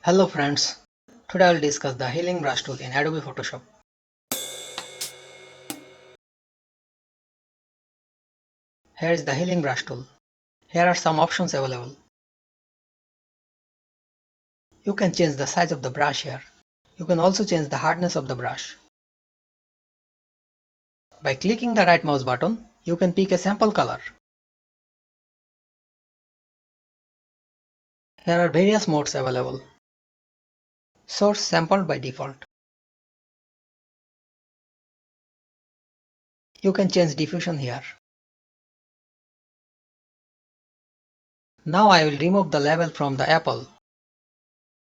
Hello friends, today I will discuss the healing brush tool in Adobe Photoshop. Here is the healing brush tool. Here are some options available. You can change the size of the brush here. You can also change the hardness of the brush. By clicking the right mouse button, you can pick a sample color. Here are various modes available. Source sampled by default. You can change diffusion here. Now I will remove the label from the apple.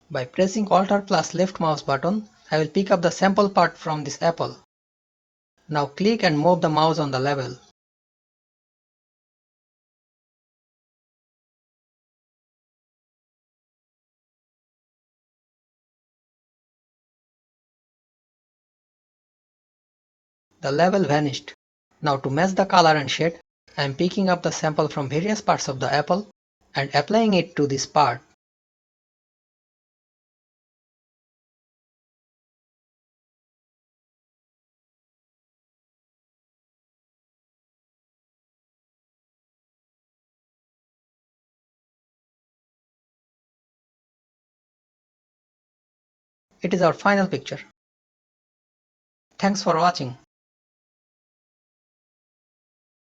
By pressing Alt or plus left mouse button, I will pick up the sample part from this apple. Now click and move the mouse on the label. The label vanished. Now to match the color and shade, I am picking up the sample from various parts of the apple and applying it to this part. It is our final picture. Thanks for watching.